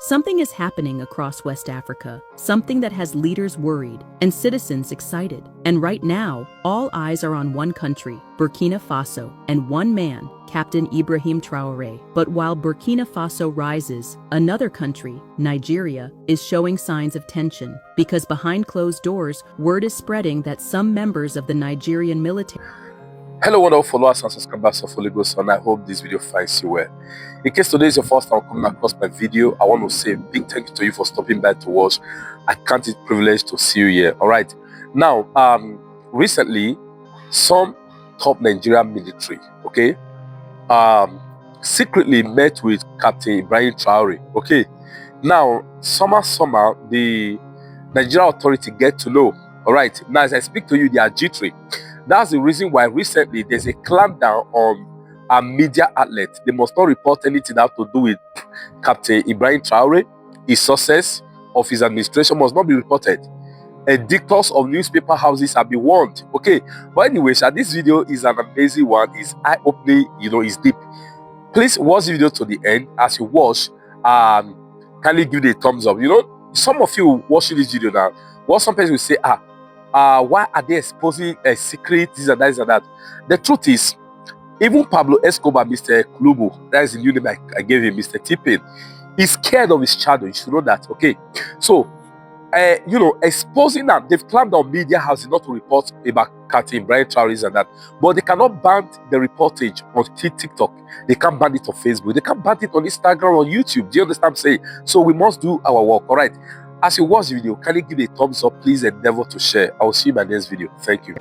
Something is happening across West Africa, something that has leaders worried and citizens excited. And right now, all eyes are on one country, Burkina Faso, and one man, Captain Ibrahim Traore. But while Burkina Faso rises, another country, Nigeria, is showing signs of tension, because behind closed doors, word is spreading that some members of the Nigerian military. Hello, wonderful followers and subscribers of Holy Ghost, and I hope this video finds you well. In case today is your first time coming across my video, I want to say a big thank you to you for stopping by to watch. I count it privilege to see you here. All right. Now, recently, some top Nigerian military, secretly met with Captain Ibrahim Traore. Okay. Now, somehow, the Nigerian authority get to know. All right. Now, as I speak to you, they are G3. That's the reason why recently there's a clampdown on a media outlet. They must not report anything that have to do with Captain Ibrahim Traore. His success of his administration must not be reported. Editors of newspaper houses have been warned. Okay, but anyway, this video is an amazing one. It's eye-opening, it's deep. Please watch the video to the end. As you watch, kindly give it a thumbs up. Some of you watching this video now, what some people will say, why are they exposing a secret, this and that, this and that? The truth is, even Pablo Escobar, Mr. Klubo, that is the new name I gave him, Mr. Tippin, he's scared of his shadow. You should know that, okay? So, exposing them, they've clamped on media houses not to report about Captain Ibrahim Traore and that, but they cannot ban the reportage on TikTok. They can't ban it on Facebook. They can't ban it on Instagram or YouTube. Do you understand what I'm saying? So we must do our work, all right? As you watch the video, can you give it a thumbs up? Please endeavor to share. I will see you in my next video. Thank you.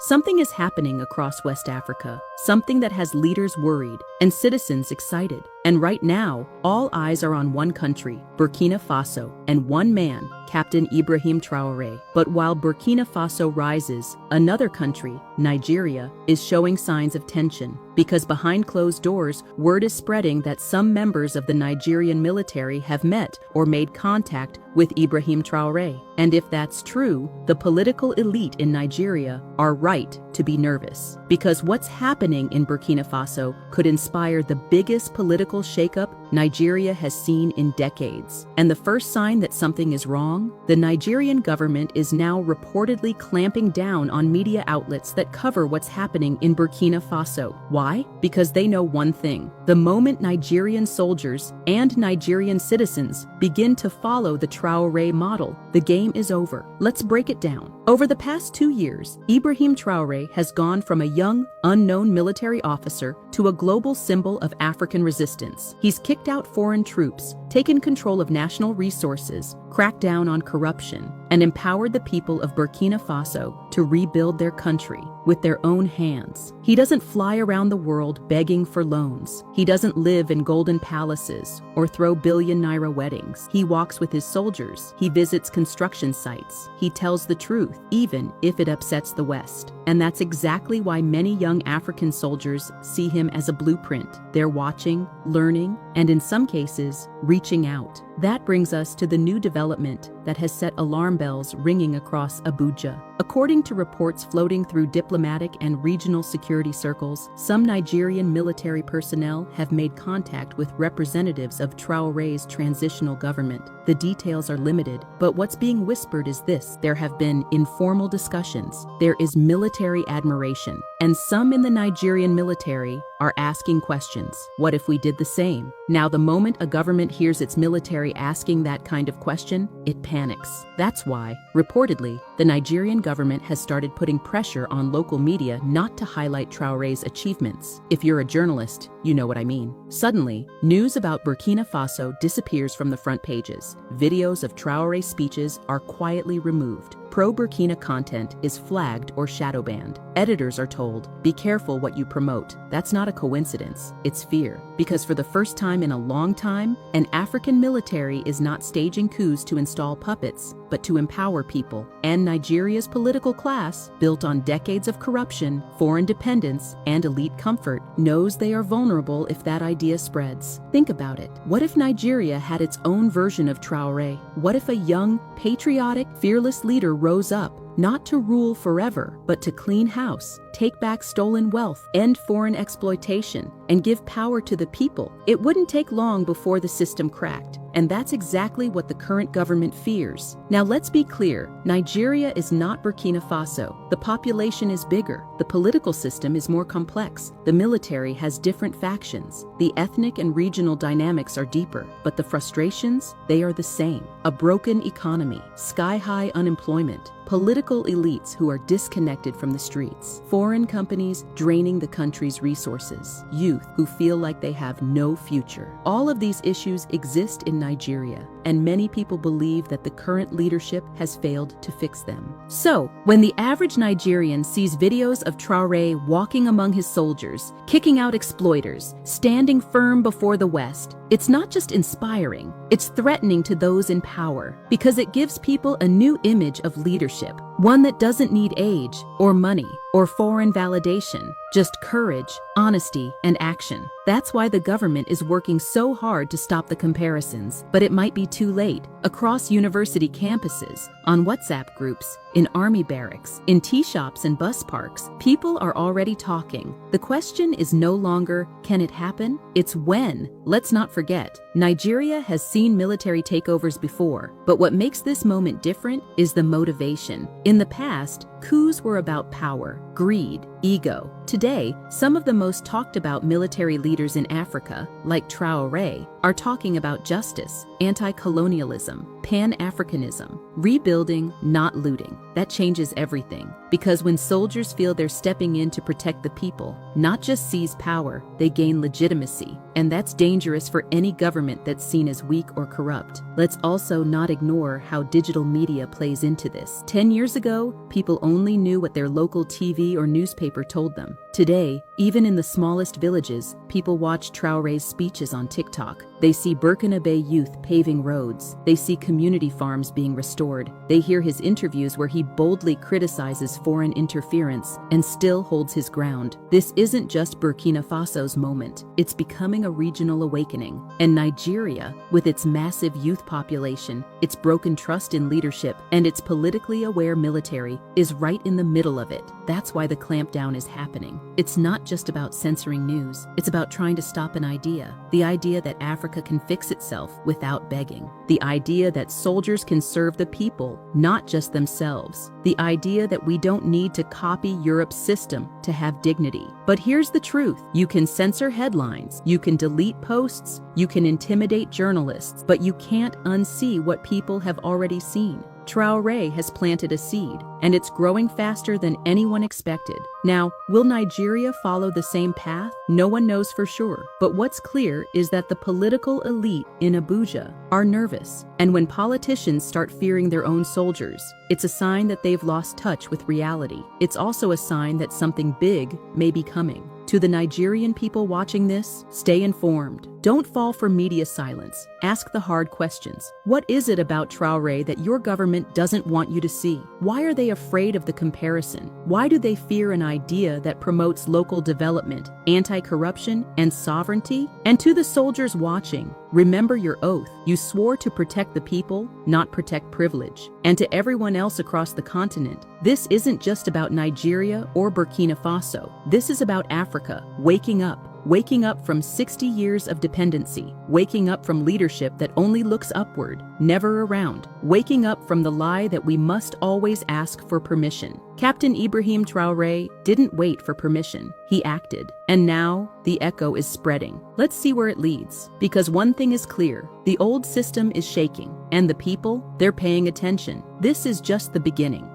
Something is happening across West Africa, something that has leaders worried and citizens excited. And right now, all eyes are on one country, Burkina Faso, and one man, Captain Ibrahim Traore. But while Burkina Faso rises, another country, Nigeria, is showing signs of tension, because behind closed doors, word is spreading that some members of the Nigerian military have met or made contact with Ibrahim Traore. And if that's true, the political elite in Nigeria are right to be nervous, because what's happening in Burkina Faso could inspire the biggest political shakeup Nigeria has seen in decades. And the first sign that something is wrong, the Nigerian government is now reportedly clamping down on media outlets that cover what's happening in Burkina Faso. Why? Because they know one thing. The moment Nigerian soldiers and Nigerian citizens begin to follow the Traore model, the game is over. Let's break it down. Over the past 2 years, Ibrahim Traore has gone from a young, unknown military officer to a global symbol of African resistance. He's kicked out foreign troops, taken control of national resources, cracked down on corruption, and empowered the people of Burkina Faso to rebuild their country with their own hands. He doesn't fly around the world begging for loans. He doesn't live in golden palaces or throw billion-naira weddings. He walks with his soldiers. He visits construction sites. He tells the truth, even if it upsets the West. And that's exactly why many young African soldiers see him as a blueprint. They're watching, learning, and in some cases, reaching out. That brings us to the new development that has set alarm bells ringing across Abuja. According to reports floating through diplomatic and regional security circles, some Nigerian military personnel have made contact with representatives of Traore's transitional government. The details are limited, but what's being whispered is this: there have been informal discussions, there is military admiration, and some in the Nigerian military are asking questions. What if we did the same? Now, the moment a government hears its military asking that kind of question, it panics. That's why, reportedly, the Nigerian government has started putting pressure on local media not to highlight Traore's achievements. If you're a journalist, you know what I mean. Suddenly, news about Burkina Faso disappears from the front pages. Videos of Traore's speeches are quietly removed. Pro-Burkina content is flagged or shadow banned. Editors are told, be careful what you promote. That's not a coincidence, it's fear. Because for the first time in a long time, an African military is not staging coups to install puppets, but to empower people. And Nigeria's political class, built on decades of corruption, foreign dependence, and elite comfort, knows they are vulnerable if that idea spreads. Think about it. What if Nigeria had its own version of Traore? What if a young, patriotic, fearless leader rose up, not to rule forever, but to clean house, take back stolen wealth, end foreign exploitation, and give power to the people. It wouldn't take long before the system cracked. And that's exactly what the current government fears. Now let's be clear, Nigeria is not Burkina Faso. The population is bigger, the political system is more complex, the military has different factions, the ethnic and regional dynamics are deeper, but the frustrations, they are the same. A broken economy, sky-high unemployment, political elites who are disconnected from the streets, foreign companies draining the country's resources, youth who feel like they have no future. All of these issues exist in Nigeria, and many people believe that the current leadership has failed to fix them. So, when the average Nigerian sees videos of Traore walking among his soldiers, kicking out exploiters, standing firm before the West, it's not just inspiring, it's threatening to those in power, because it gives people a new image of leadership, one that doesn't need age, or money, or foreign validation, just courage, honesty, and action. That's why the government is working so hard to stop the comparisons, but it might be too late. Across university campuses, on WhatsApp groups, in army barracks, in tea shops and bus parks, people are already talking. The question is no longer, can it happen? It's when. Let's not forget, Nigeria has seen military takeovers before, but what makes this moment different is the motivation. In the past, coups were about power, greed, ego. Today, some of the most talked about military leaders in Africa, like Traore, are talking about justice, anti-colonialism, Pan-Africanism, rebuilding, not looting. That changes everything, because when soldiers feel they're stepping in to protect the people, not just seize power, they gain legitimacy, and that's dangerous for any government that's seen as weak or corrupt. Let's also not ignore how digital media plays into this. 10 years ago, people only knew what their local TV or newspaper told them. Today, even in the smallest villages, people watch Traore's speeches on TikTok. They see Burkinabe youth paving roads. They see community farms being restored. They hear his interviews where he boldly criticizes foreign interference and still holds his ground. This isn't just Burkina Faso's moment. It's becoming a regional awakening. And Nigeria, with its massive youth population, its broken trust in leadership, and its politically aware military, is right in the middle of it. That's why the clampdown is happening. It's not just about censoring news. It's about trying to stop an idea. The idea that Africa can fix itself without begging. The idea that soldiers can serve the people, not just themselves. The idea that we don't need to copy Europe's system to have dignity. But here's the truth. You can censor headlines, you can delete posts, you can intimidate journalists, but you can't unsee what people have already seen. Traore has planted a seed, and it's growing faster than anyone expected. Now, will Nigeria follow the same path? No one knows for sure, but what's clear is that the political elite in Abuja are nervous, and when politicians start fearing their own soldiers, it's a sign that they've lost touch with reality. It's also a sign that something big may be coming. To the Nigerian people watching this, stay informed. Don't fall for media silence. Ask the hard questions. What is it about Traore that your government doesn't want you to see? Why are they afraid of the comparison? Why do they fear an idea that promotes local development, anti-corruption, and sovereignty? And to the soldiers watching, remember your oath. You swore to protect the people, not protect privilege. And to everyone else across the continent, this isn't just about Nigeria or Burkina Faso. This is about Africa waking up. Waking up from 60 years of dependency, waking up from leadership that only looks upward, never around, waking up from the lie that we must always ask for permission. Captain Ibrahim Traore didn't wait for permission, he acted. And now, the echo is spreading. Let's see where it leads. Because one thing is clear, the old system is shaking, and the people, they're paying attention. This is just the beginning.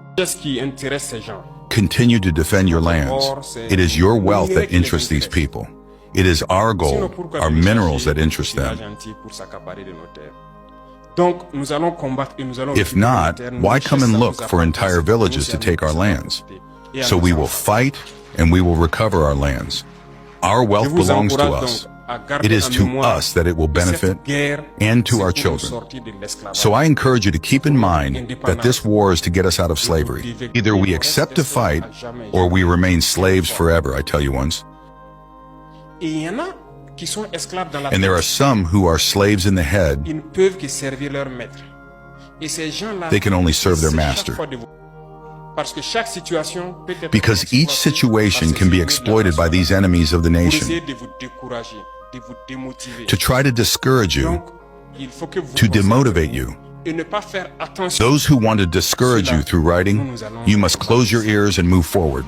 Continue to defend your lands. It is your wealth that interests these people. It is our gold, our minerals that interest them. If not, why come and look for entire villages to take our lands? So we will fight and we will recover our lands. Our wealth belongs to us. It is to us that it will benefit and to our children. So I encourage you to keep in mind that this war is to get us out of slavery. Either we accept to fight or we remain slaves forever, I tell you once. And there are some who are slaves in the head. They can only serve their master. Because each situation can be exploited by these enemies of the nation to try to discourage you, to demotivate you. Those who want to discourage you through writing, you must close your ears and move forward.